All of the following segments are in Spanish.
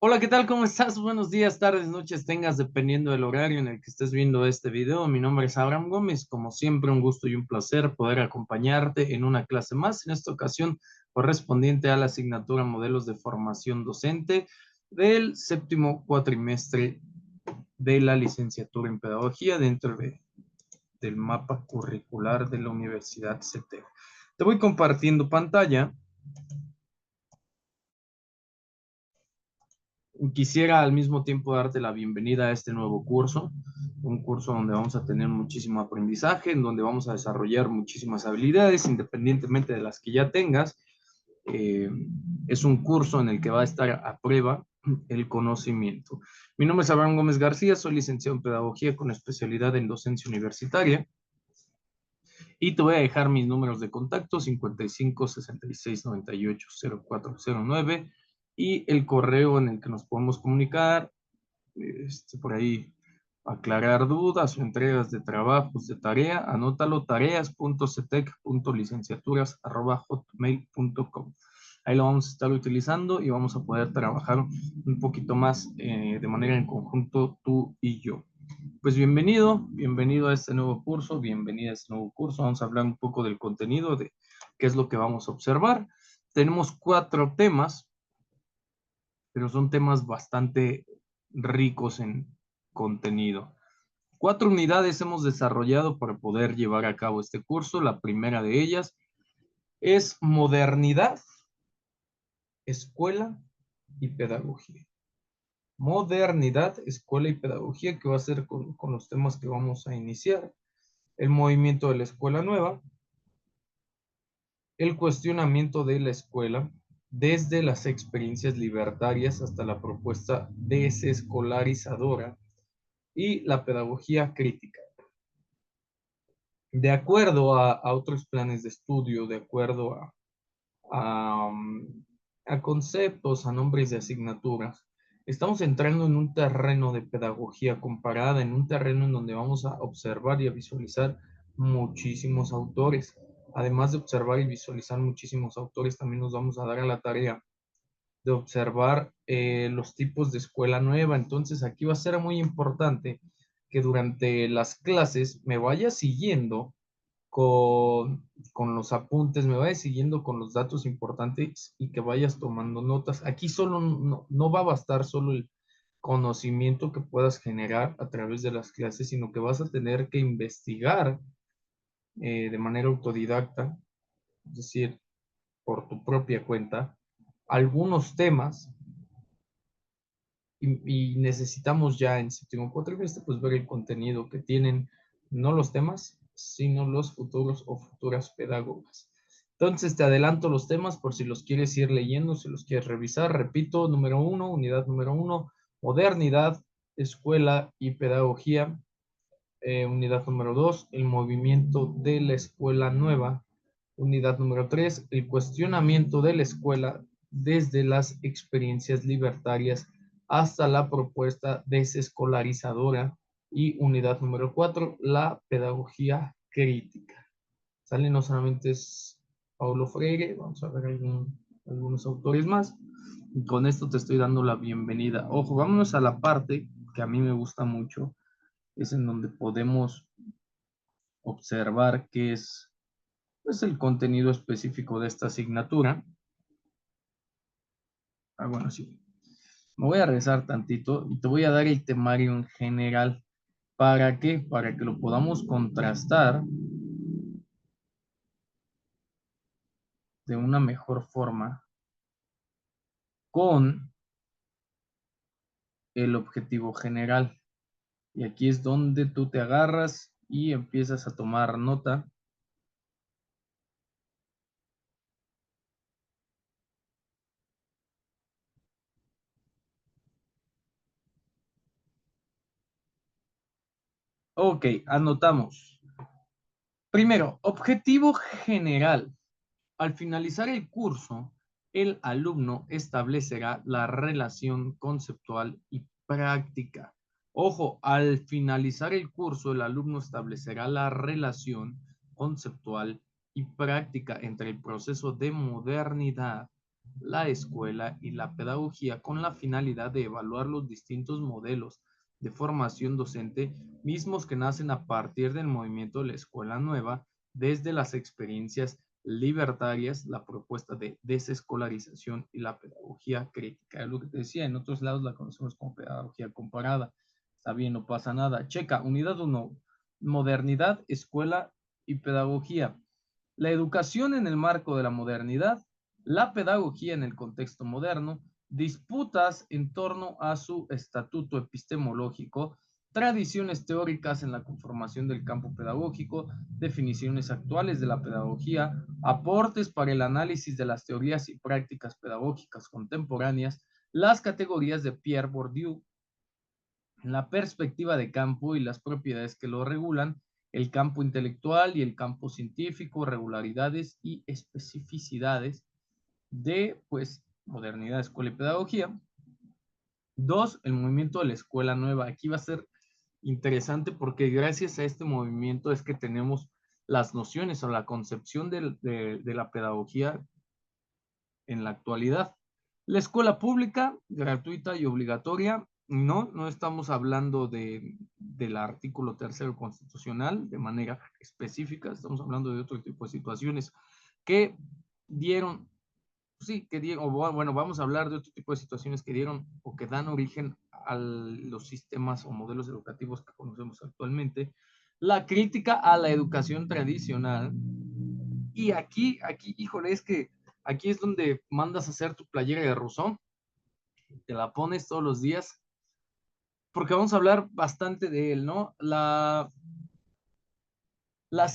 Hola, ¿qué tal? ¿Cómo estás? Buenos días, tardes, noches, tengas dependiendo del horario en el que estés viendo este video. Mi nombre es Abraham Gómez. Como siempre, un gusto y un placer poder acompañarte en una clase más, en esta ocasión correspondiente a la asignatura Modelos de Formación Docente del séptimo cuatrimestre de la licenciatura en Pedagogía del mapa curricular de la Universidad CETEC. Te voy compartiendo pantalla. Quisiera al mismo tiempo darte la bienvenida a este nuevo curso, un curso donde vamos a tener muchísimo aprendizaje, en donde vamos a desarrollar muchísimas habilidades, independientemente de las que ya tengas. Eh, es un curso en el que va a estar a prueba el conocimiento. Mi nombre es Abraham Gómez García, soy licenciado en Pedagogía con especialidad en docencia universitaria y te voy a dejar mis números de contacto 55 66 98 0409 y el correo en el que nos podemos comunicar, por ahí aclarar dudas o entregas de trabajos de tarea, anótalo tareas.cetec.licenciaturas@hotmail.com. Ahí lo vamos a estar utilizando y vamos a poder trabajar un poquito más de manera en conjunto tú y yo. Pues bienvenido a este nuevo curso, bienvenida a este nuevo curso. Vamos a hablar un poco del contenido, de qué es lo que vamos a observar. Tenemos 4 temas, pero son temas bastante ricos en contenido. 4 unidades hemos desarrollado para poder llevar a cabo este curso. La primera de ellas es modernidad, escuela y pedagogía. Modernidad, escuela y pedagogía, que va a ser con los temas que vamos a iniciar. El movimiento de la escuela nueva, el cuestionamiento de la escuela, desde las experiencias libertarias hasta la propuesta desescolarizadora y la pedagogía crítica. De acuerdo a otros planes de estudio, de acuerdo a conceptos, a nombres de asignaturas, estamos entrando en un terreno de pedagogía comparada, en un terreno en donde vamos a observar y a visualizar muchísimos autores. Además de observar y visualizar muchísimos autores, también nos vamos a dar a la tarea de observar los tipos de escuela nueva. Entonces, aquí va a ser muy importante que durante las clases me vaya siguiendo con los apuntes, me vayas siguiendo con los datos importantes y que vayas tomando notas. Aquí solo no va a bastar solo el conocimiento que puedas generar a través de las clases, sino que vas a tener que investigar de manera autodidacta, es decir, por tu propia cuenta, algunos temas y necesitamos ya en séptimo cuatrimestre pues ver el contenido que tienen no los temas, sino los futuros o futuras pedagogas. Entonces te adelanto los temas por si los quieres ir leyendo, si los quieres revisar. Repito, número 1, unidad número 1, modernidad, escuela y pedagogía. Unidad número 2, el movimiento de la escuela nueva. Unidad número 3, el cuestionamiento de la escuela desde las experiencias libertarias hasta la propuesta desescolarizadora. Y unidad número 4, la pedagogía crítica. Sale no solamente es Paulo Freire, vamos a ver algunos autores más. Y con esto te estoy dando la bienvenida. Ojo, vámonos a la parte que a mí me gusta mucho, es en donde podemos observar qué es pues, el contenido específico de esta asignatura. Bueno, sí. Me voy a regresar tantito y te voy a dar el temario en general. ¿Para qué? Para que lo podamos contrastar de una mejor forma con el objetivo general. Y aquí es donde tú te agarras y empiezas a tomar nota. Ok, anotamos. Primero, objetivo general. Al finalizar el curso, el alumno establecerá la relación conceptual y práctica. Ojo, al finalizar el curso, el alumno establecerá la relación conceptual y práctica entre el proceso de modernidad la escuela y la pedagogía con la finalidad de evaluar los distintos modelos de formación docente mismos que nacen a partir del movimiento de la escuela nueva desde las experiencias libertarias, la propuesta de desescolarización y la pedagogía crítica. Es lo que te decía, en otros lados la conocemos como pedagogía comparada. Está bien, no pasa nada. Checa, unidad 1, modernidad, escuela y pedagogía. La educación en el marco de la modernidad, la pedagogía en el contexto moderno, disputas en torno a su estatuto epistemológico, tradiciones teóricas en la conformación del campo pedagógico, definiciones actuales de la pedagogía, aportes para el análisis de las teorías y prácticas pedagógicas contemporáneas, las categorías de Pierre Bourdieu, la perspectiva de campo y las propiedades que lo regulan, el campo intelectual y el campo científico, regularidades y especificidades de, pues, modernidad, escuela y pedagogía. 2, el movimiento de la escuela nueva. Aquí va a ser interesante porque gracias a este movimiento es que tenemos las nociones o la concepción de la pedagogía en la actualidad. La escuela pública, gratuita y obligatoria, no estamos hablando del artículo 3º constitucional de manera específica, estamos hablando de otro tipo de situaciones que dieron, sí, que dieron, bueno, vamos a hablar de otro tipo de situaciones que dieron o que dan origen a los sistemas o modelos educativos que conocemos actualmente. La crítica a la educación tradicional. Y aquí, híjole, es que aquí es donde mandas a hacer tu playera de Rousseau, te la pones todos los días, porque vamos a hablar bastante de él, ¿no? Las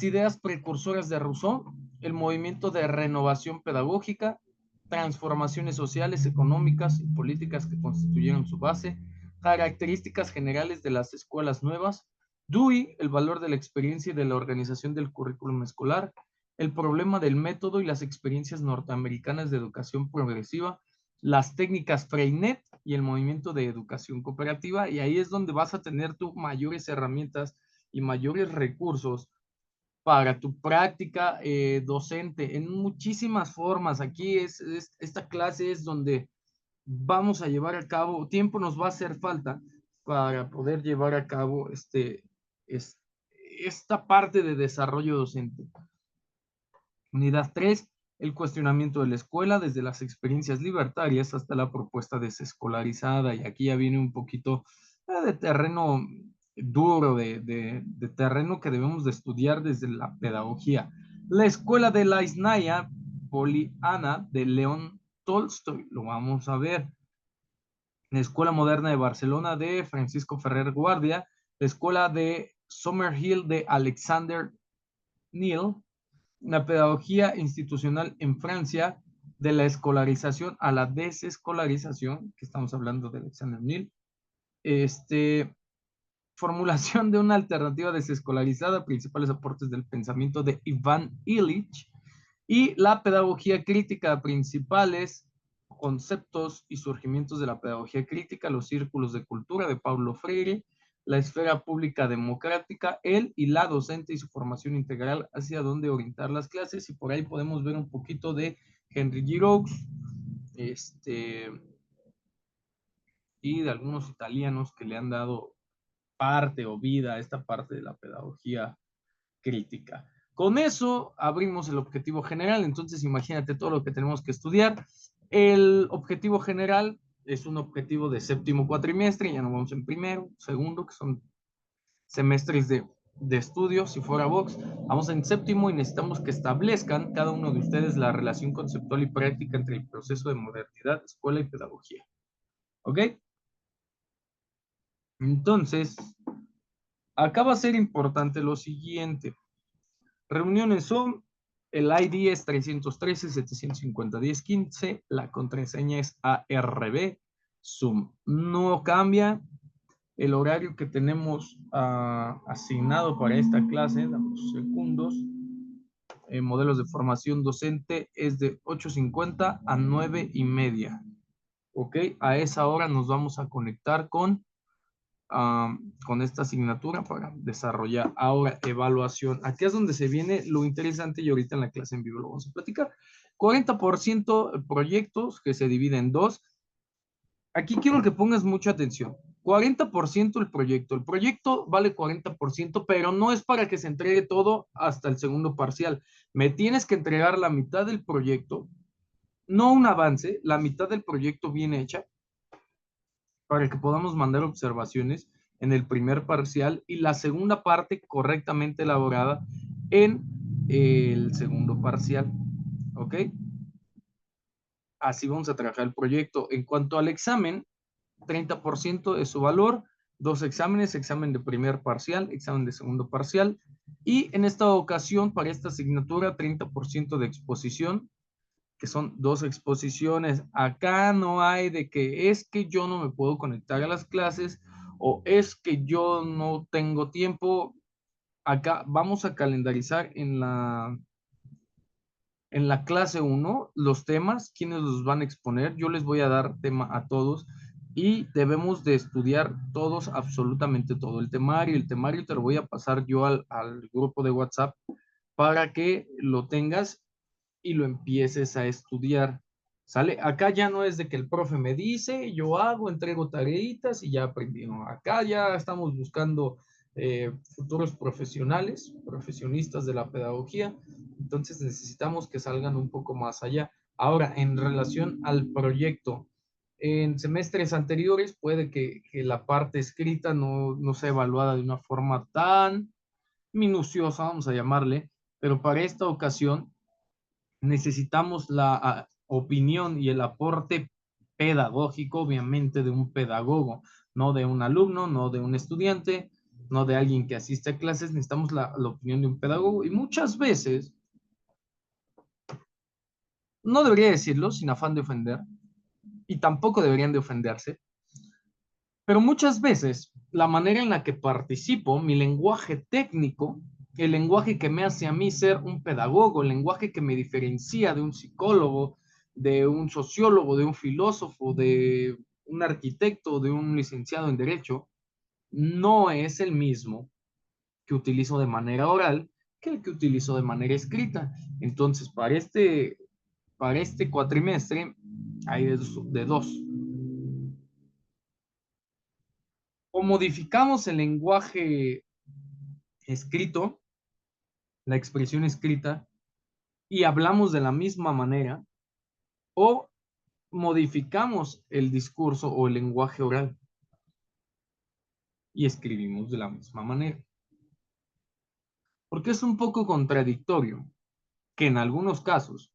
ideas precursoras de Rousseau, el movimiento de renovación pedagógica, transformaciones sociales, económicas y políticas que constituyeron su base, características generales de las escuelas nuevas, Dewey, el valor de la experiencia y de la organización del currículum escolar, el problema del método y las experiencias norteamericanas de educación progresiva, las técnicas Freinet y el movimiento de educación cooperativa, y ahí es donde vas a tener tú mayores herramientas y mayores recursos para tu práctica docente en muchísimas formas. Aquí esta clase es donde vamos a llevar a cabo, tiempo nos va a hacer falta para poder llevar a cabo esta parte de desarrollo docente. Unidad 3, el cuestionamiento de la escuela desde las experiencias libertarias hasta la propuesta desescolarizada. Y aquí ya viene un poquito de terreno duro, de terreno que debemos de estudiar desde la pedagogía. La escuela de la Isnaya Poliana de León Tolstoy, lo vamos a ver. La Escuela Moderna de Barcelona de Francisco Ferrer Guardia, la Escuela de Summerhill de Alexander Neil, la pedagogía institucional en Francia, de la escolarización a la desescolarización, que estamos hablando de Alexander Neil, formulación de una alternativa desescolarizada, principales aportes del pensamiento de Iván Illich, y la pedagogía crítica, principales conceptos y surgimientos de la pedagogía crítica, los círculos de cultura de Paulo Freire, la esfera pública democrática, él y la docente y su formación integral, hacia dónde orientar las clases, y por ahí podemos ver un poquito de Henry Giroux, y de algunos italianos que le han dado parte o vida a esta parte de la pedagogía crítica. Con eso abrimos el objetivo general, entonces imagínate todo lo que tenemos que estudiar. El objetivo general es un objetivo de séptimo cuatrimestre, ya no vamos en primero, segundo, que son semestres de estudio, si fuera Vox. Vamos en séptimo y necesitamos que establezcan cada uno de ustedes la relación conceptual y práctica entre el proceso de modernidad, escuela y pedagogía. ¿Ok? Entonces, acá va a ser importante lo siguiente. Reuniones son, el ID es 313-750-1015, la contraseña es ARB, Zoom no cambia, el horario que tenemos asignado para esta clase, damos segundos, modelos de formación docente es de 8:50 a 9:30, ¿ok? A esa hora nos vamos a conectar con esta asignatura para desarrollar ahora evaluación. Aquí es donde se viene lo interesante y ahorita en la clase en vivo lo vamos a platicar. 40% proyectos que se dividen en dos. Aquí quiero que pongas mucha atención. 40% el proyecto. El proyecto vale 40%, pero no es para que se entregue todo hasta el segundo parcial. Me tienes que entregar la mitad del proyecto, no un avance, la mitad del proyecto bien hecha, para que podamos mandar observaciones en el primer parcial y la segunda parte correctamente elaborada en el segundo parcial. ¿Ok? Así vamos a trabajar el proyecto. En cuanto al examen, 30% de su valor, dos exámenes, examen de primer parcial, examen de segundo parcial, y en esta ocasión, para esta asignatura, 30% de exposición, que son dos exposiciones. Acá no hay de que es que yo no me puedo conectar a las clases o es que yo no tengo tiempo. Acá vamos a calendarizar en la clase 1 los temas, quienes los van a exponer. Yo les voy a dar tema a todos y debemos de estudiar todos, absolutamente todo. El temario te lo voy a pasar yo al grupo de WhatsApp para que lo tengas y lo empieces a estudiar. ¿Sale? Acá ya no es de que el profe me dice, yo hago, entrego tareitas y ya aprendí. No, acá ya estamos buscando futuros profesionales, profesionistas de la pedagogía. Entonces necesitamos que salgan un poco más allá. Ahora, en relación al proyecto, en semestres anteriores puede que la parte escrita no sea evaluada de una forma tan minuciosa, vamos a llamarle, pero para esta ocasión necesitamos la opinión y el aporte pedagógico, obviamente, de un pedagogo, no de un alumno, no de un estudiante, no de alguien que asiste a clases, necesitamos la opinión de un pedagogo y muchas veces, no debería decirlo sin afán de ofender, y tampoco deberían de ofenderse, pero muchas veces la manera en la que participo, mi lenguaje técnico, el lenguaje que me hace a mí ser un pedagogo, el lenguaje que me diferencia de un psicólogo, de un sociólogo, de un filósofo, de un arquitecto, de un licenciado en derecho, no es el mismo que utilizo de manera oral que el que utilizo de manera escrita. Entonces, para este cuatrimestre hay de dos. O modificamos el lenguaje escrito, la expresión escrita, y hablamos de la misma manera, o modificamos el discurso o el lenguaje oral y escribimos de la misma manera. Porque es un poco contradictorio que en algunos casos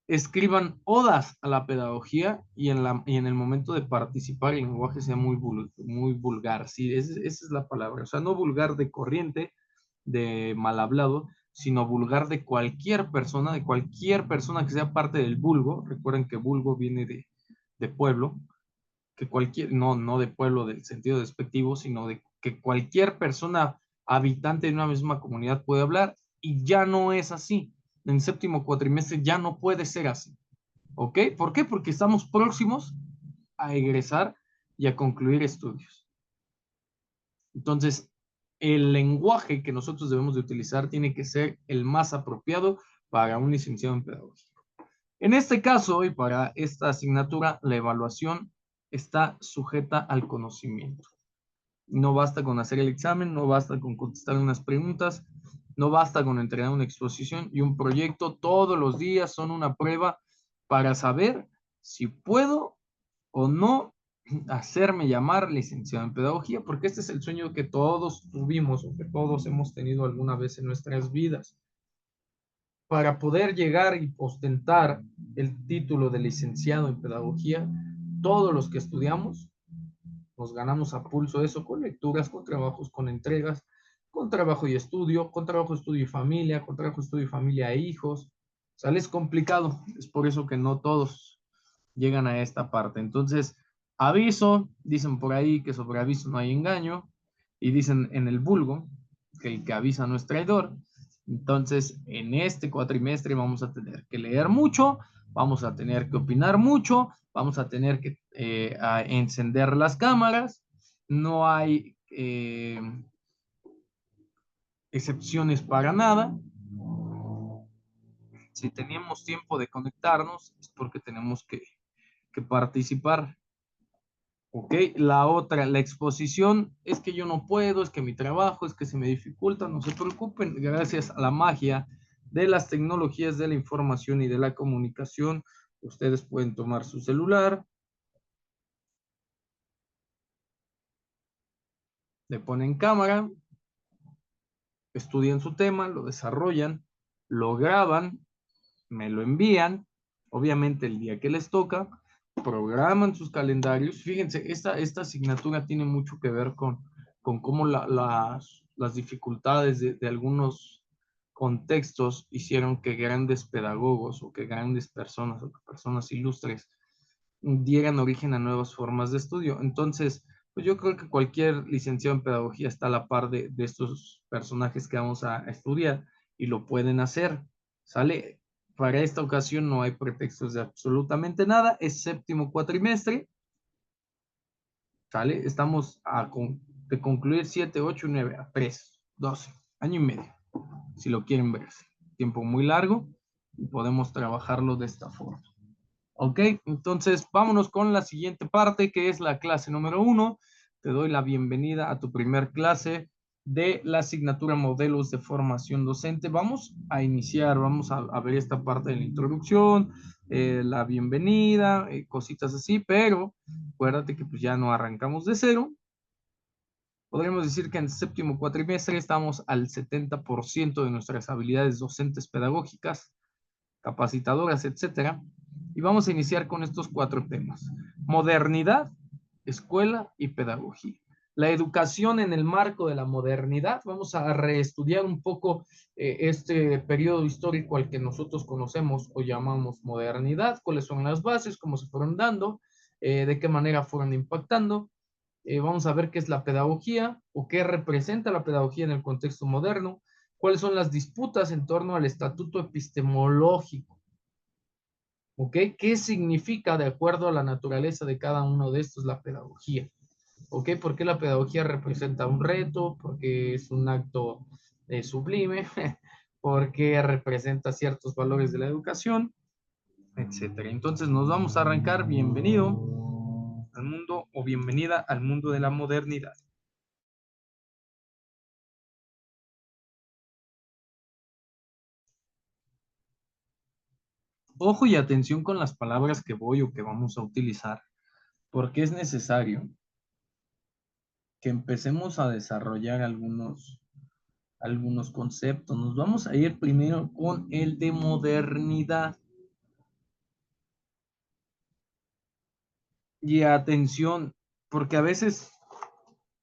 escriban odas a la pedagogía y en el momento de participar el lenguaje sea muy vulgar. Sí, esa es la palabra. O sea, no vulgar de corriente, de mal hablado, sino vulgar de cualquier persona que sea parte del vulgo. Recuerden que vulgo viene de pueblo, que cualquier, no de pueblo del sentido despectivo, sino de que cualquier persona habitante de una misma comunidad puede hablar y ya no es así. En el séptimo cuatrimestre ya no puede ser así. ¿Ok? ¿Por qué? Porque estamos próximos a egresar y a concluir estudios. Entonces, el lenguaje que nosotros debemos de utilizar tiene que ser el más apropiado para un licenciado en pedagogía. En este caso y para esta asignatura, la evaluación está sujeta al conocimiento. No basta con hacer el examen, no basta con contestar unas preguntas, no basta con entregar una exposición y un proyecto. Todos los días son una prueba para saber si puedo o no hacerme llamar licenciado en pedagogía, porque este es el sueño que todos tuvimos o que todos hemos tenido alguna vez en nuestras vidas. Para poder llegar y ostentar el título de licenciado en pedagogía, todos los que estudiamos nos ganamos a pulso eso con lecturas, con trabajos, con entregas, con trabajo y estudio, con trabajo, estudio y familia, con trabajo, estudio y familia e hijos. O sea, es complicado, es por eso que no todos llegan a esta parte. Entonces, aviso, dicen por ahí que sobre aviso no hay engaño, y dicen en el vulgo que el que avisa no es traidor. Entonces, en este cuatrimestre vamos a tener que leer mucho, vamos a tener que opinar mucho, vamos a tener que a encender las cámaras, no hay excepciones para nada. Si teníamos tiempo de conectarnos, es porque tenemos que participar. Ok, la otra, la exposición, es que yo no puedo, es que mi trabajo, es que se me dificulta, no se preocupen, gracias a la magia de las tecnologías de la información y de la comunicación, ustedes pueden tomar su celular, le ponen cámara, estudian su tema, lo desarrollan, lo graban, me lo envían, obviamente el día que les toca, programan sus calendarios. Fíjense, esta asignatura tiene mucho que ver con cómo las dificultades de algunos contextos hicieron que grandes pedagogos o que grandes personas o que personas ilustres dieran origen a nuevas formas de estudio. Entonces, pues yo creo que cualquier licenciado en pedagogía está a la par de estos personajes que vamos a estudiar y lo pueden hacer. ¿Sale? Para esta ocasión no hay pretextos de absolutamente nada, es séptimo cuatrimestre. ¿Sale? Estamos de concluir 7, 8 y 9 a 3, 12, año y medio, si lo quieren ver así. Tiempo muy largo y podemos trabajarlo de esta forma. Ok, entonces vámonos con la siguiente parte que es la clase número 1. Te doy la bienvenida a tu primer clase de la asignatura Modelos de Formación Docente. Vamos a iniciar, vamos a ver esta parte de la introducción, la bienvenida, cositas así, pero acuérdate que pues ya no arrancamos de cero. Podríamos decir que en el séptimo cuatrimestre estamos al 70% de nuestras habilidades docentes pedagógicas, capacitadoras, etcétera. Y vamos a iniciar con estos 4 temas: modernidad, escuela y pedagogía. La educación en el marco de la modernidad. Vamos a reestudiar un poco este periodo histórico al que nosotros conocemos o llamamos modernidad, cuáles son las bases, cómo se fueron dando, de qué manera fueron impactando. Vamos a ver qué es la pedagogía o qué representa la pedagogía en el contexto moderno, cuáles son las disputas en torno al estatuto epistemológico. ¿Ok? ¿Qué significa de acuerdo a la naturaleza de cada uno de estos la pedagogía? ¿Ok? ¿Por qué la pedagogía representa un reto? Porque es un acto sublime, porque representa ciertos valores de la educación, etcétera. Entonces nos vamos a arrancar. Bienvenido al mundo o bienvenida al mundo de la modernidad. Ojo y atención con las palabras que voy o que vamos a utilizar, porque es necesario que empecemos a desarrollar algunos conceptos. Nos vamos a ir primero con el de modernidad. Y atención, porque a veces,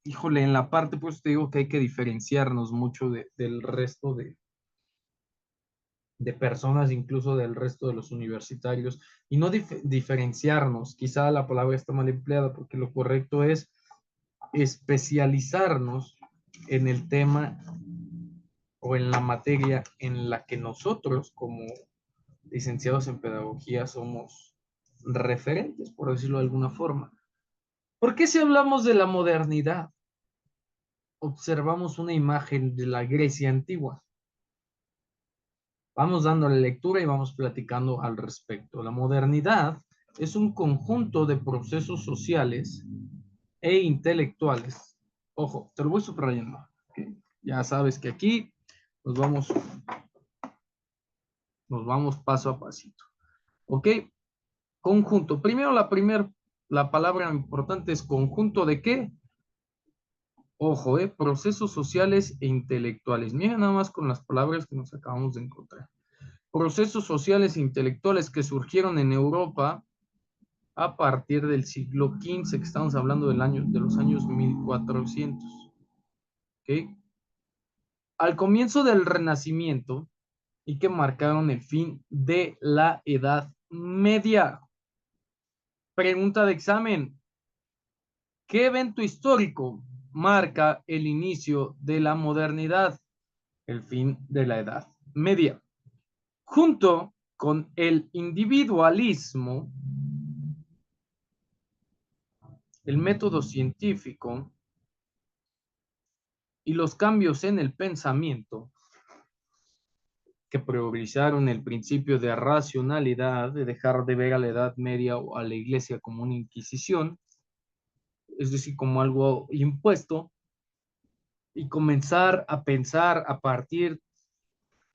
híjole, en la parte, pues te digo que hay que diferenciarnos mucho del resto de personas, incluso del resto de los universitarios, y no diferenciarnos, quizá la palabra está mal empleada, porque lo correcto es especializarnos en el tema o en la materia en la que nosotros como licenciados en pedagogía somos referentes, por decirlo de alguna forma. ¿Por qué si hablamos de la modernidad observamos una imagen de la Grecia antigua? Vamos dándole lectura y vamos platicando al respecto. La modernidad es un conjunto de procesos sociales e intelectuales. Ojo, te lo voy subrayando. ¿Okay? Ya sabes que aquí nos vamos, nos vamos paso a pasito. ¿Ok? Conjunto. Primero, la palabra importante es conjunto de qué. Ojo, procesos sociales e intelectuales. Mira nada más con las palabras que nos acabamos de encontrar. Procesos sociales e intelectuales que surgieron en Europa a partir del siglo XV, que estamos hablando de los años 1400. ¿Okay? Al comienzo del Renacimiento y que marcaron el fin de la Edad Media. Pregunta de examen. ¿Qué evento histórico marca el inicio de la modernidad? El fin de la Edad Media. Junto con el individualismo, el método científico y los cambios en el pensamiento, que priorizaron el principio de racionalidad, de dejar de ver a la Edad Media o a la Iglesia como una inquisición, es decir, como algo impuesto, y comenzar a pensar a partir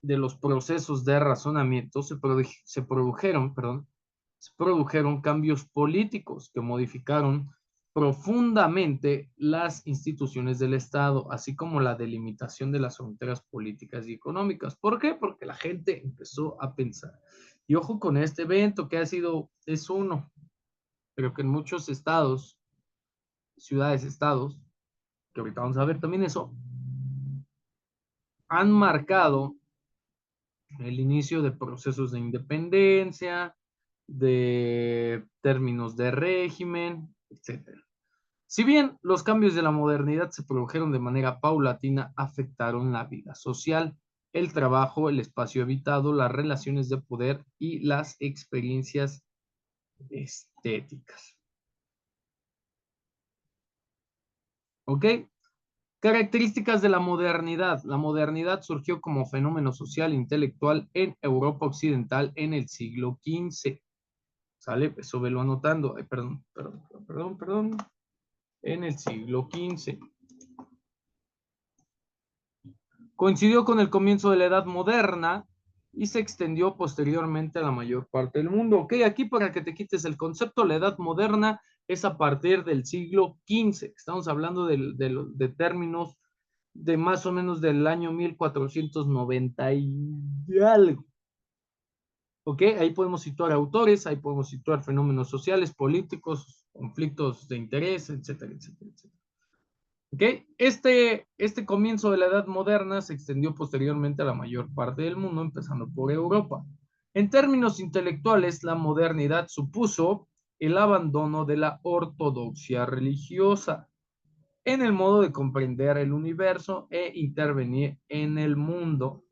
de los procesos de razonamiento, se produjeron cambios políticos que modificaron profundamente las instituciones del Estado, así como la delimitación de las fronteras políticas y económicas. ¿Por qué? Porque la gente empezó a pensar. Y ojo con este evento que es uno, pero que en muchos estados, ciudades, estados, que ahorita vamos a ver también eso, han marcado el inicio de procesos de independencia, de términos de régimen, etcétera. Si bien los cambios de la modernidad se produjeron de manera paulatina, afectaron la vida social, el trabajo, el espacio habitado, las relaciones de poder y las experiencias estéticas. ¿Ok? Características de la modernidad. La modernidad surgió como fenómeno social e intelectual en Europa Occidental en el siglo XV. ¿Sale? Eso velo anotando. Ay, perdón. En el siglo XV. Coincidió con el comienzo de la Edad Moderna y se extendió posteriormente a la mayor parte del mundo. Ok, aquí para que te quites el concepto, la Edad Moderna es a partir del siglo XV. Estamos hablando de términos de más o menos del año 1490 y algo. Ok, ahí podemos situar autores, ahí podemos situar fenómenos sociales, políticos, conflictos de interés, etcétera, etcétera, etcétera. Okay. Este comienzo de la Edad Moderna se extendió posteriormente a la mayor parte del mundo, empezando por Europa. En términos intelectuales, la modernidad supuso el abandono de la ortodoxia religiosa en el modo de comprender el universo e intervenir en el mundo.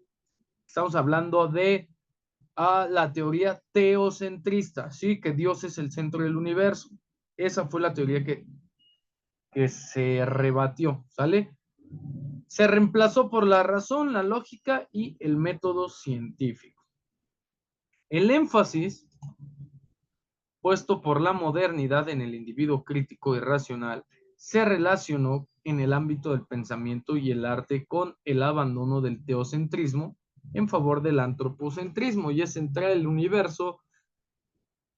Estamos hablando de la teoría teocentrista, ¿sí? Que Dios es el centro del universo. Esa fue la teoría que se rebatió, ¿sale? Se reemplazó por la razón, la lógica y el método científico. El énfasis puesto por la modernidad en el individuo crítico y racional se relacionó en el ámbito del pensamiento y el arte con el abandono del teocentrismo en favor del antropocentrismo, y es centrar el universo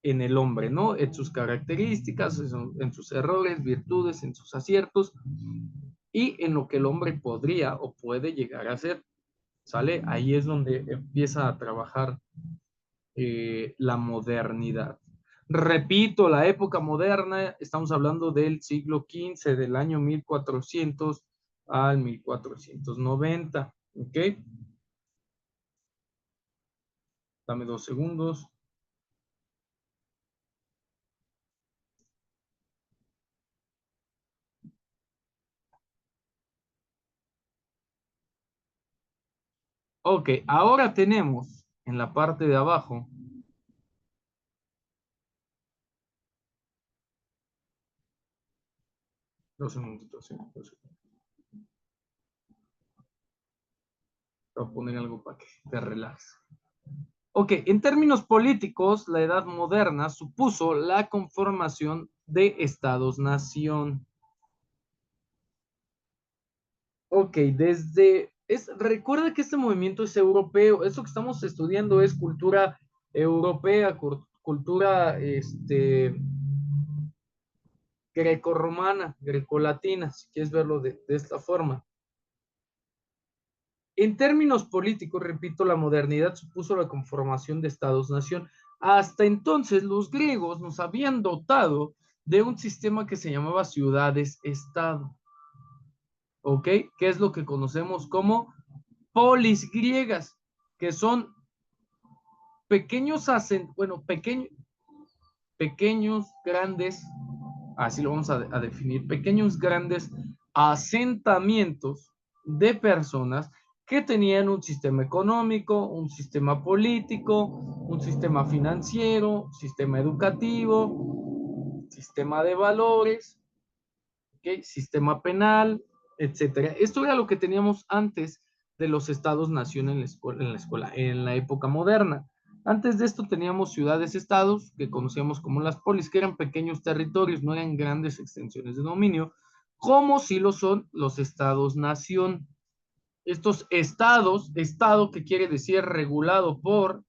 en el hombre, ¿no? En sus características, en sus errores, virtudes, en sus aciertos y en lo que el hombre podría o puede llegar a ser. ¿Sale? Ahí es donde empieza a trabajar la modernidad. Repito, la época moderna, estamos hablando del siglo XV, del año 1400 al 1490. ¿Ok? Dame 2 segundos. Ok, ahora tenemos en la parte de abajo. Dos segunditos, ¿sí? Voy a poner algo para que te relajes. Ok, en términos políticos, la Edad Moderna supuso la conformación de estados-nación. Ok, recuerda que este movimiento es europeo, eso que estamos estudiando es cultura europea, cultura grecorromana, grecolatina, si quieres verlo de esta forma. En términos políticos, repito, la modernidad supuso la conformación de estados-nación. Hasta entonces, los griegos nos habían dotado de un sistema que se llamaba ciudades-estado. ¿Ok? ¿Qué es lo que conocemos como polis griegas? Que son pequeños pequeños, grandes, así lo vamos a definir, pequeños, grandes asentamientos de personas que tenían un sistema económico, un sistema político, un sistema financiero, sistema educativo, sistema de valores, ¿okay? Sistema penal, etcétera. Esto era lo que teníamos antes de los estados-nación en la época moderna. Antes de esto teníamos ciudades-estados, que conocíamos como las polis, que eran pequeños territorios, no eran grandes extensiones de dominio, como si lo son los estados-nación. Estos estados, estado que quiere decir regulado por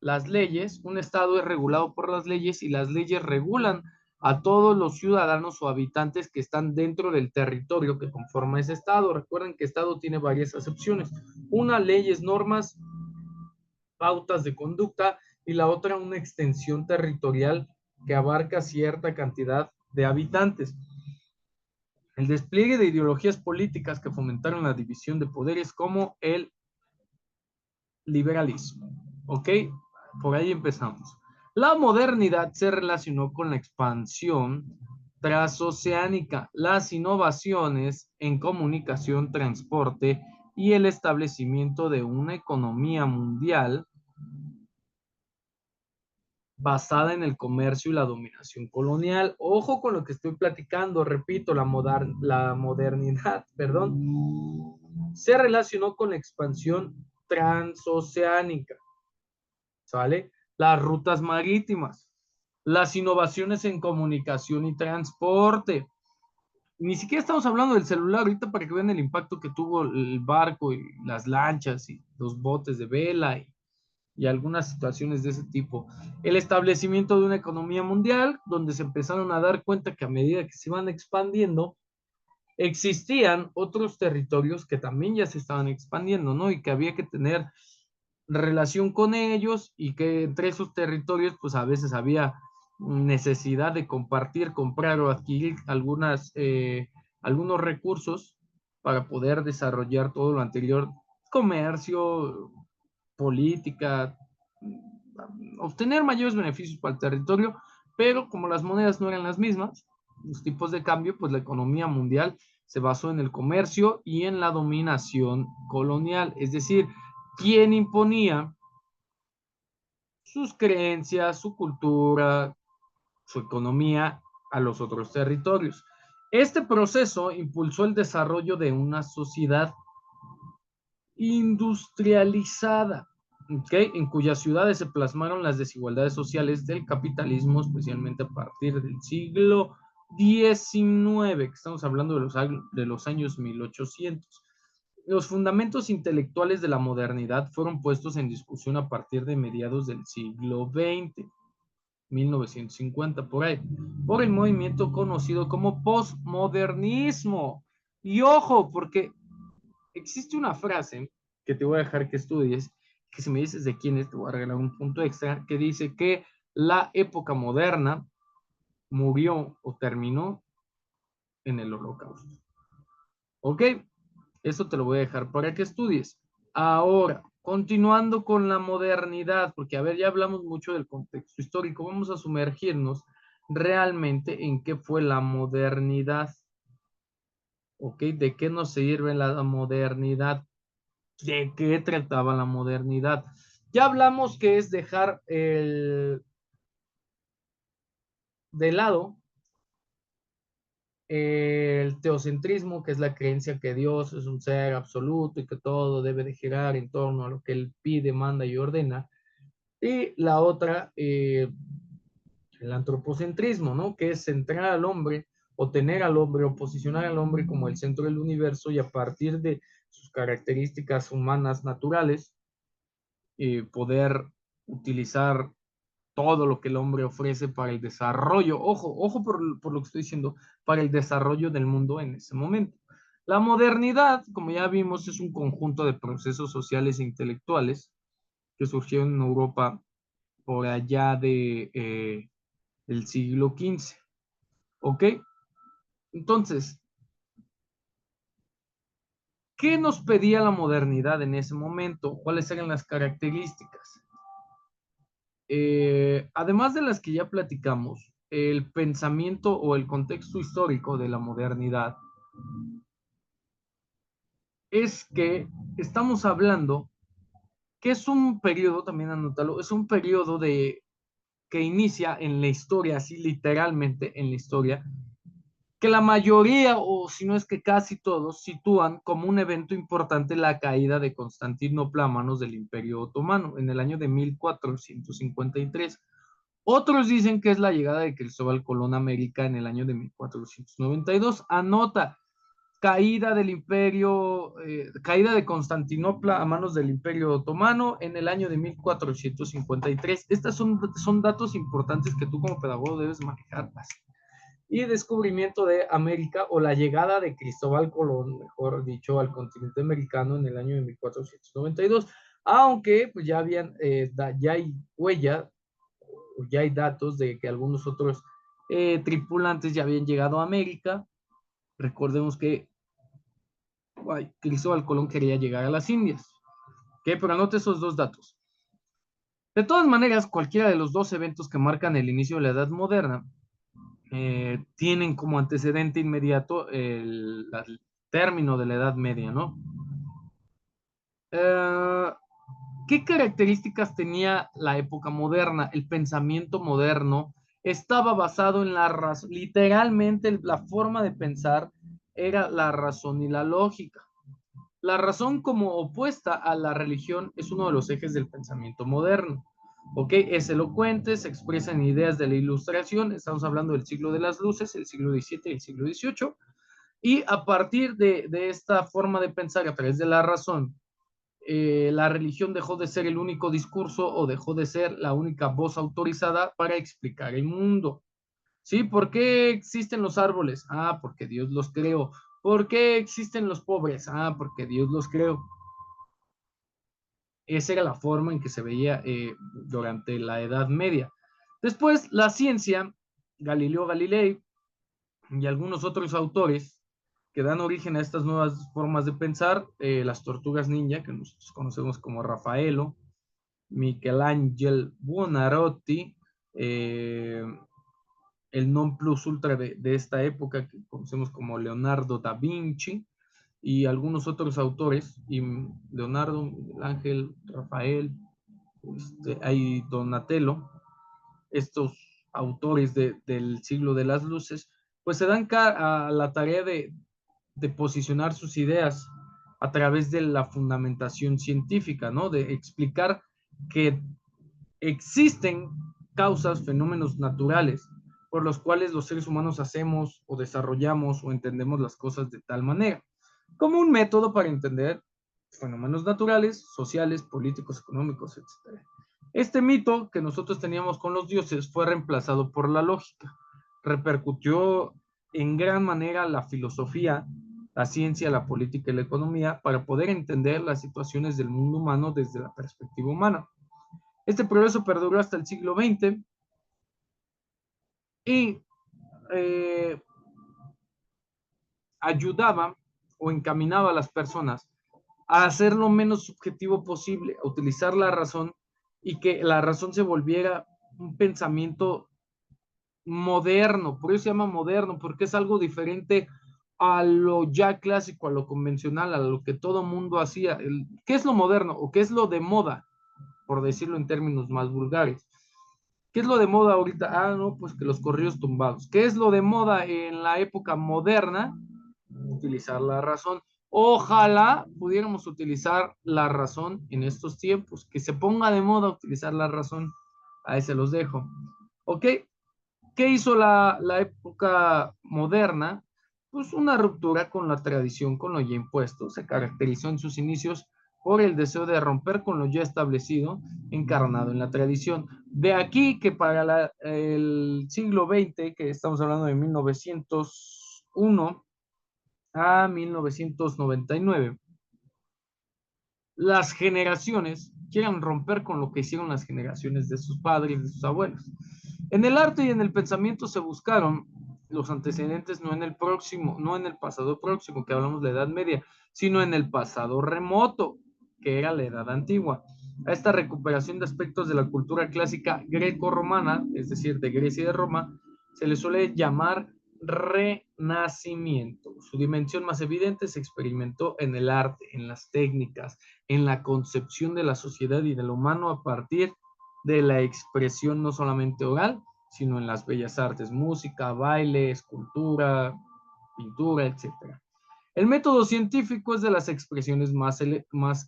las leyes, un estado es regulado por las leyes y las leyes regulan a todos los ciudadanos o habitantes que están dentro del territorio que conforma ese estado. Recuerden que estado tiene varias acepciones. Una, leyes, normas, pautas de conducta, y la otra, una extensión territorial que abarca cierta cantidad de habitantes. El despliegue de ideologías políticas que fomentaron la división de poderes como el liberalismo. ¿Ok? Por ahí empezamos. La modernidad se relacionó con la expansión transoceánica, las innovaciones en comunicación, transporte y el establecimiento de una economía mundial basada en el comercio y la dominación colonial. Ojo con lo que estoy platicando, repito, la modernidad, perdón, se relacionó con la expansión transoceánica, ¿sale? Las rutas marítimas, las innovaciones en comunicación y transporte. Ni siquiera estamos hablando del celular ahorita para que vean el impacto que tuvo el barco y las lanchas y los botes de vela y algunas situaciones de ese tipo. El establecimiento de una economía mundial donde se empezaron a dar cuenta que a medida que se iban expandiendo, existían otros territorios que también ya se estaban expandiendo, ¿no? Y que había que tener relación con ellos y que entre esos territorios pues a veces había necesidad de compartir, comprar o adquirir algunos recursos para poder desarrollar todo lo anterior, comercio, política, obtener mayores beneficios para el territorio, pero como las monedas no eran las mismas, los tipos de cambio, pues la economía mundial se basó en el comercio y en la dominación colonial, es decir, quién imponía sus creencias, su cultura, su economía a los otros territorios. Este proceso impulsó el desarrollo de una sociedad industrializada, ¿okay? En cuyas ciudades se plasmaron las desigualdades sociales del capitalismo, especialmente a partir del siglo XIX, que estamos hablando de los años 1800. Los fundamentos intelectuales de la modernidad fueron puestos en discusión a partir de mediados del siglo XX, 1950, por ahí, por el movimiento conocido como postmodernismo. Y ojo, porque existe una frase que te voy a dejar que estudies, que si me dices de quién es, te voy a regalar un punto extra, que dice que la época moderna murió o terminó en el Holocausto. ¿Ok? Eso te lo voy a dejar para que estudies. Ahora, continuando con la modernidad, porque a ver, ya hablamos mucho del contexto histórico, vamos a sumergirnos realmente en qué fue la modernidad. ¿Ok? ¿De qué nos sirve la modernidad? ¿De qué trataba la modernidad? Ya hablamos que es dejar de lado el teocentrismo, que es la creencia que Dios es un ser absoluto y que todo debe de girar en torno a lo que Él pide, manda y ordena. Y la otra, el antropocentrismo, ¿no? Que es centrar al hombre o tener al hombre o posicionar al hombre como el centro del universo y a partir de sus características humanas naturales, poder utilizar todo lo que el hombre ofrece para el desarrollo, ojo por lo que estoy diciendo, para el desarrollo del mundo en ese momento. La modernidad, como ya vimos, es un conjunto de procesos sociales e intelectuales que surgieron en Europa por allá del siglo XV. ¿Ok? Entonces, ¿qué nos pedía la modernidad en ese momento? ¿Cuáles eran las características? Además de las que ya platicamos, el pensamiento o el contexto histórico de la modernidad es que estamos hablando que es un periodo, también anótalo, es un periodo que inicia en la historia, así literalmente en la historia, que la mayoría, o si no es que casi todos, sitúan como un evento importante la caída de Constantinopla a manos del Imperio Otomano en el año de 1453. Otros dicen que es la llegada de Cristóbal Colón a América en el año de 1492. Anota, caída del imperio, caída de Constantinopla a manos del Imperio Otomano en el año de 1453. Estas son datos importantes que tú como pedagogo debes manejarlas. Y descubrimiento de América o la llegada de Cristóbal Colón, mejor dicho, al continente americano en el año de 1492. Aunque pues ya hay huella, ya hay datos de que algunos otros tripulantes ya habían llegado a América. Recordemos que Cristóbal Colón quería llegar a las Indias. ¿Okay? Pero anote esos dos datos. De todas maneras, cualquiera de los dos eventos que marcan el inicio de la Edad Moderna tienen como antecedente inmediato el término de la Edad Media, ¿no? ¿Qué características tenía la época moderna? El pensamiento moderno estaba basado en la razón, literalmente la forma de pensar era la razón y la lógica. La razón como opuesta a la religión es uno de los ejes del pensamiento moderno. ¿Ok? Es elocuente, se expresa en ideas de la ilustración, estamos hablando del siglo de las luces, el siglo XVII y el siglo XVIII, y a partir de esta forma de pensar a través de la razón, la religión dejó de ser el único discurso o dejó de ser la única voz autorizada para explicar el mundo. ¿Sí? ¿Por qué existen los árboles? Ah, porque Dios los creó. ¿Por qué existen los pobres? Ah, porque Dios los creó. Esa era la forma en que se veía durante la Edad Media. Después, la ciencia, Galileo Galilei y algunos otros autores que dan origen a estas nuevas formas de pensar, las tortugas ninja, que nosotros conocemos como Rafaelo, Michelangelo Buonarroti, el non plus ultra de esta época, que conocemos como Leonardo da Vinci, y algunos otros autores, y Leonardo, Ángel, Rafael, hay Donatello, estos autores del siglo de las luces, pues se dan a la tarea de posicionar sus ideas a través de la fundamentación científica, ¿no? De explicar que existen causas, fenómenos naturales por los cuales los seres humanos hacemos o desarrollamos o entendemos las cosas de tal manera, como un método para entender fenómenos naturales, sociales, políticos, económicos, etc. Este mito que nosotros teníamos con los dioses fue reemplazado por la lógica. Repercutió en gran manera la filosofía, la ciencia, la política y la economía para poder entender las situaciones del mundo humano desde la perspectiva humana. Este progreso perduró hasta el siglo XX y eh, ayudaba o encaminaba a las personas a hacer lo menos subjetivo posible, a utilizar la razón y que la razón se volviera un pensamiento moderno. Por eso se llama moderno, porque es algo diferente a lo ya clásico, a lo convencional, a lo que todo mundo hacía. ¿Qué es lo moderno o qué es lo de moda? Por decirlo en términos más vulgares. ¿Qué es lo de moda ahorita? Ah, no, pues que los corridos tumbados. ¿Qué es lo de moda en la época moderna? Utilizar la razón. Ojalá pudiéramos utilizar la razón en estos tiempos, que se ponga de moda utilizar la razón. Ahí se los dejo. ¿Ok? ¿Qué hizo la época moderna? Pues una ruptura con la tradición, con lo ya impuesto. Se caracterizó en sus inicios por el deseo de romper con lo ya establecido, encarnado en la tradición. De aquí que para el siglo XX, que estamos hablando de 1901 a 1999, las generaciones quieran romper con lo que hicieron las generaciones de sus padres y de sus abuelos. En el arte y en el pensamiento se buscaron los antecedentes no en el próximo, no en el pasado próximo, que hablamos de la Edad Media, sino en el pasado remoto, que era la Edad Antigua. A esta recuperación de aspectos de la cultura clásica greco-romana, es decir, de Grecia y de Roma, se le suele llamar renacimiento. Su dimensión más evidente se experimentó en el arte, en las técnicas, en la concepción de la sociedad y de lo humano a partir de la expresión no solamente oral, sino en las bellas artes, música, baile, escultura, pintura, etc. El método científico es de las expresiones más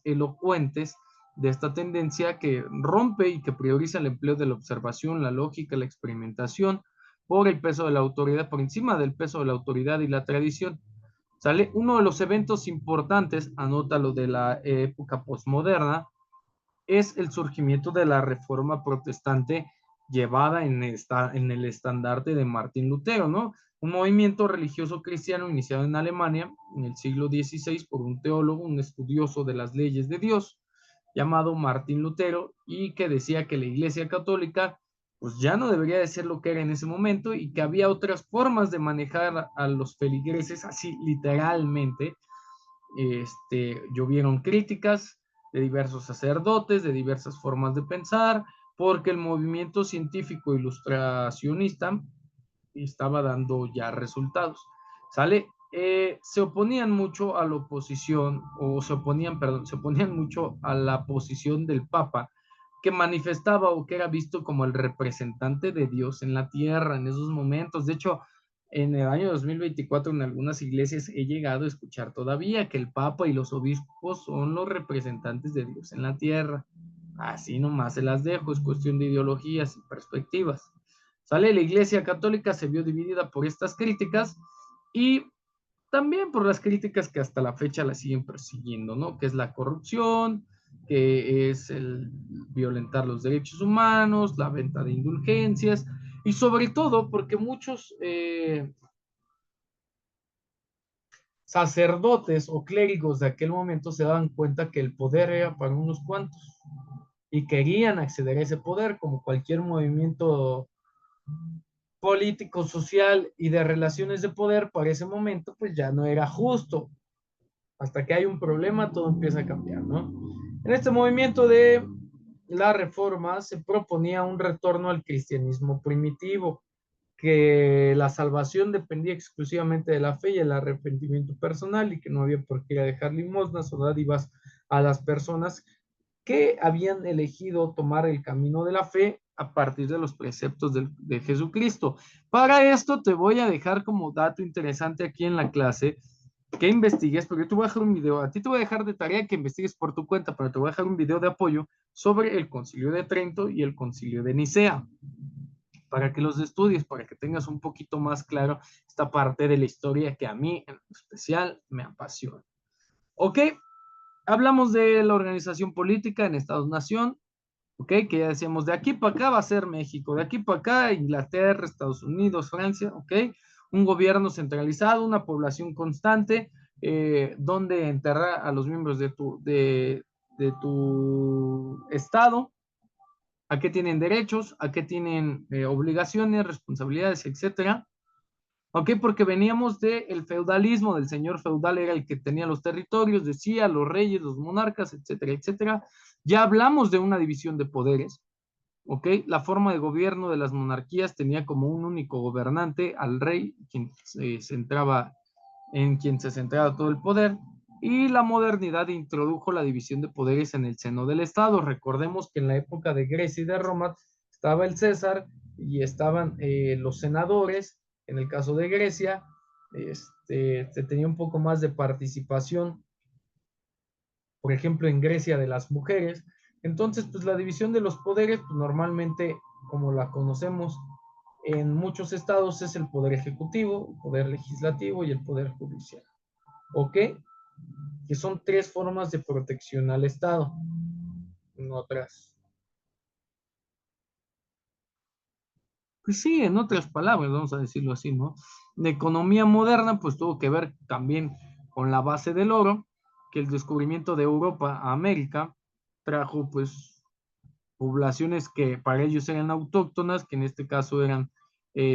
elocuentes de esta tendencia que rompe y que prioriza el empleo de la observación, la lógica, la experimentación por el peso de la autoridad, por encima del peso de la autoridad y la tradición. ¿Sale? Uno de los eventos importantes, anótalo, de la época posmoderna, es el surgimiento de la reforma protestante llevada en el estandarte de Martín Lutero, ¿no? Un movimiento religioso cristiano iniciado en Alemania en el siglo XVI por un teólogo, un estudioso de las leyes de Dios, llamado Martín Lutero, y que decía que la Iglesia Católica pues ya no debería de ser lo que era en ese momento y que había otras formas de manejar a los feligreses, así literalmente. Llovieron críticas de diversos sacerdotes, de diversas formas de pensar, porque el movimiento científico ilustracionista estaba dando ya resultados. ¿Sale? Se oponían mucho a la oposición, o se oponían, perdón, se oponían mucho a la posición del Papa, que manifestaba o que era visto como el representante de Dios en la tierra en esos momentos. De hecho, en el año 2024 en algunas iglesias he llegado a escuchar todavía que el Papa y los obispos son los representantes de Dios en la tierra. Así nomás se las dejo, es cuestión de ideologías y perspectivas. ¿Sale? La Iglesia Católica se vio dividida por estas críticas y también por las críticas que hasta la fecha la siguen persiguiendo, ¿no? Que es la corrupción, que es el violentar los derechos humanos, la venta de indulgencias y sobre todo porque muchos sacerdotes o clérigos de aquel momento se daban cuenta que el poder era para unos cuantos y querían acceder a ese poder como cualquier movimiento político, social y de relaciones de poder para ese momento, pues ya no era justo. Hasta que hay un problema, todo empieza a cambiar, ¿no? En este movimiento de la reforma se proponía un retorno al cristianismo primitivo, que la salvación dependía exclusivamente de la fe y el arrepentimiento personal y que no había por qué ir a dejar limosnas o dádivas a las personas que habían elegido tomar el camino de la fe a partir de los preceptos de Jesucristo. Para esto te voy a dejar como dato interesante aquí en la clase que investigues, porque te voy a dejar un video, a ti te voy a dejar de tarea que investigues por tu cuenta, pero te voy a dejar un video de apoyo sobre el Concilio de Trento y el Concilio de Nicea, para que los estudies, para que tengas un poquito más claro esta parte de la historia que a mí en especial me apasiona. Ok, hablamos de la organización política en Estados-Nación, ok, que ya decíamos, de aquí para acá va a ser México, de aquí para acá Inglaterra, Estados Unidos, Francia, ok, un gobierno centralizado, una población constante, donde enterrar a los miembros de tu estado, a qué tienen derechos, a qué tienen obligaciones, responsabilidades, etcétera. ¿Ok? Porque veníamos del feudalismo, del señor feudal era el que tenía los territorios, decía, los reyes, los monarcas, etcétera, etcétera. Ya hablamos de una división de poderes, ¿ok? La forma de gobierno de las monarquías tenía como un único gobernante al rey, en quien se centraba todo el poder, y la modernidad introdujo la división de poderes en el seno del Estado. Recordemos que en la época de Grecia y de Roma estaba el César y estaban los senadores. En el caso de Grecia, se tenía un poco más de participación, por ejemplo, en Grecia de las mujeres. Entonces, pues la división de los poderes, pues normalmente, como la conocemos en muchos estados, es el poder ejecutivo, el poder legislativo y el poder judicial. ¿Ok? Que son tres formas de protección al Estado. En otras. Pues sí, en otras palabras, vamos a decirlo así, ¿no? La economía moderna, pues tuvo que ver también con la base del oro, que el descubrimiento de Europa a América trajo, pues, poblaciones que para ellos eran autóctonas, que en este caso eran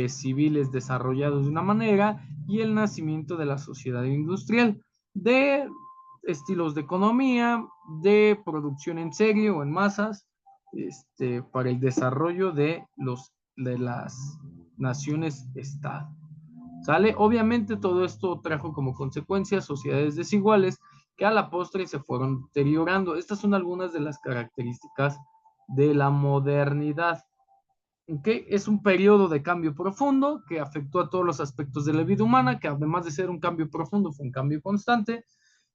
civiles desarrollados de una manera, y el nacimiento de la sociedad industrial, de estilos de economía, de producción en serie o en masas, para el desarrollo de las naciones-estado. ¿Sale? Obviamente todo esto trajo como consecuencia sociedades desiguales que a la postre se fueron deteriorando. Estas son algunas de las características de la modernidad. ¿Ok? Es un periodo de cambio profundo que afectó a todos los aspectos de la vida humana, que además de ser un cambio profundo, fue un cambio constante.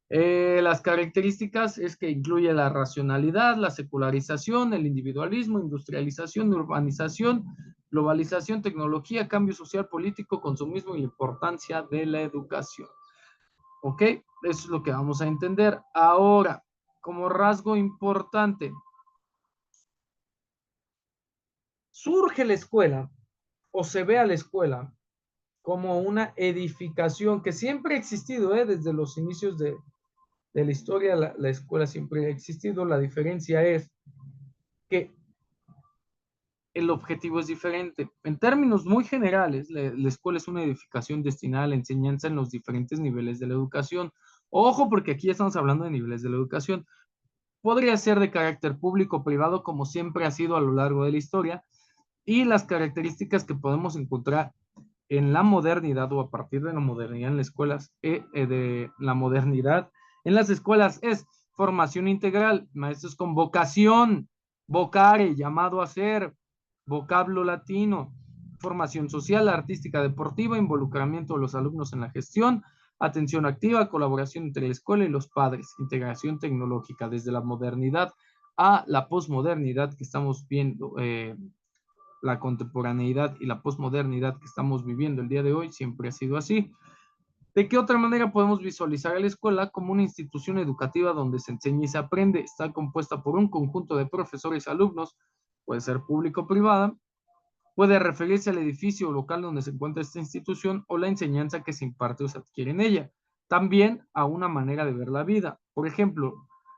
Las características es que incluye la racionalidad, la secularización, el individualismo, industrialización, urbanización, globalización, tecnología, cambio social, político, consumismo y la importancia de la educación. ¿Ok? Eso es lo que vamos a entender. Ahora, como rasgo importante, surge la escuela o se ve a la escuela como una edificación que siempre ha existido, desde los inicios de la historia, la escuela siempre ha existido. La diferencia es que el objetivo es diferente. En términos muy generales, la escuela es una edificación destinada a la enseñanza en los diferentes niveles de la educación. Ojo, porque aquí estamos hablando de niveles de la educación. Podría ser de carácter público o privado, como siempre ha sido a lo largo de la historia, y las características que podemos encontrar en la modernidad o a partir de la modernidad en las escuelas, de la modernidad en las escuelas es formación integral, maestros con vocación, vocare, llamado a ser, vocablo latino, formación social, artística, deportiva, involucramiento de los alumnos en la gestión, atención activa, colaboración entre la escuela y los padres, integración tecnológica desde la modernidad a la posmodernidad que estamos viendo, la contemporaneidad y la posmodernidad que estamos viviendo el día de hoy siempre ha sido así. ¿De qué otra manera podemos visualizar a la escuela como una institución educativa donde se enseña y se aprende? Está compuesta por un conjunto de profesores y alumnos, puede ser público o privada, puede referirse al edificio o local donde se encuentra esta institución o la enseñanza que se imparte o se adquiere en ella. También a una manera de ver la vida. Por ejemplo,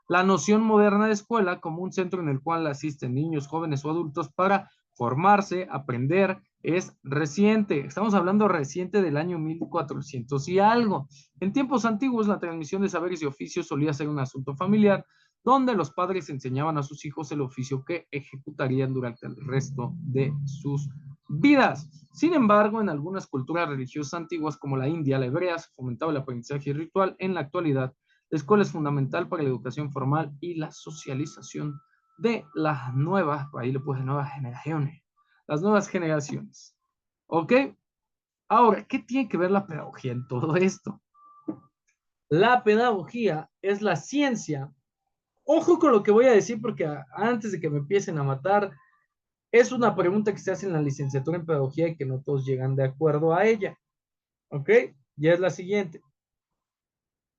la noción moderna de escuela como un centro en el cual asisten niños, jóvenes o adultos para formarse, aprender, es reciente. Estamos hablando reciente del año 1400 y algo. En tiempos antiguos, la transmisión de saberes y oficios solía ser un asunto familiar, donde los padres enseñaban a sus hijos el oficio que ejecutarían durante el resto de sus vidas. Sin embargo, en algunas culturas religiosas antiguas como la India, la hebrea, se fomentaba el aprendizaje ritual. En la actualidad, la escuela es fundamental para la educación formal y la socialización de las nuevas, ahí le puse nuevas generaciones, las nuevas generaciones. ¿Ok? Ahora, ¿qué tiene que ver la pedagogía en todo esto? La pedagogía es la ciencia. Ojo con lo que voy a decir porque antes de que me empiecen a matar, es una pregunta que se hace en la licenciatura en pedagogía y que no todos llegan de acuerdo a ella. ¿Ok? Ya es la siguiente.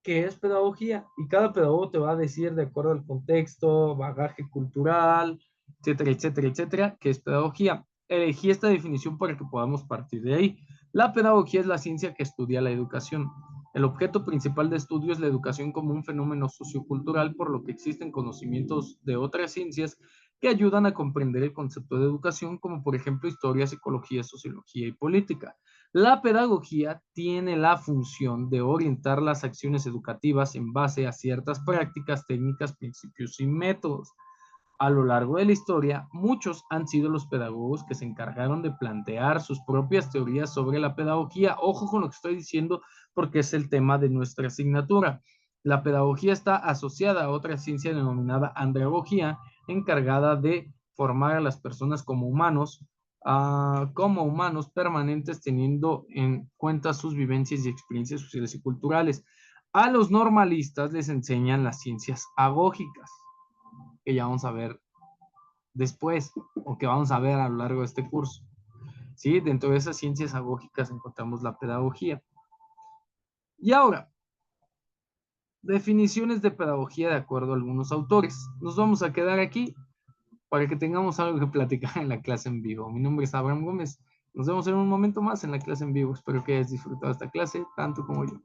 ¿Qué es pedagogía? Y cada pedagogo te va a decir de acuerdo al contexto, bagaje cultural, etcétera, etcétera, etcétera, qué es pedagogía. Elegí esta definición para que podamos partir de ahí. La pedagogía es la ciencia que estudia la educación. El objeto principal de estudio es la educación como un fenómeno sociocultural, por lo que existen conocimientos de otras ciencias que ayudan a comprender el concepto de educación, como por ejemplo historia, psicología, sociología y política. La pedagogía tiene la función de orientar las acciones educativas en base a ciertas prácticas, técnicas, principios y métodos. A lo largo de la historia, muchos han sido los pedagogos que se encargaron de plantear sus propias teorías sobre la pedagogía. Ojo con lo que estoy diciendo porque es el tema de nuestra asignatura. La pedagogía está asociada a otra ciencia denominada andragogía, encargada de formar a las personas como humanos permanentes, teniendo en cuenta sus vivencias y experiencias sociales y culturales. A los normalistas les enseñan las ciencias agógicas, que ya vamos a ver después, o que vamos a ver a lo largo de este curso. ¿Sí? Dentro de esas ciencias agógicas encontramos la pedagogía. Y ahora, definiciones de pedagogía de acuerdo a algunos autores. Nos vamos a quedar aquí para que tengamos algo que platicar en la clase en vivo. Mi nombre es Abraham Gómez. Nos vemos en un momento más en la clase en vivo. Espero que hayas disfrutado esta clase tanto como yo.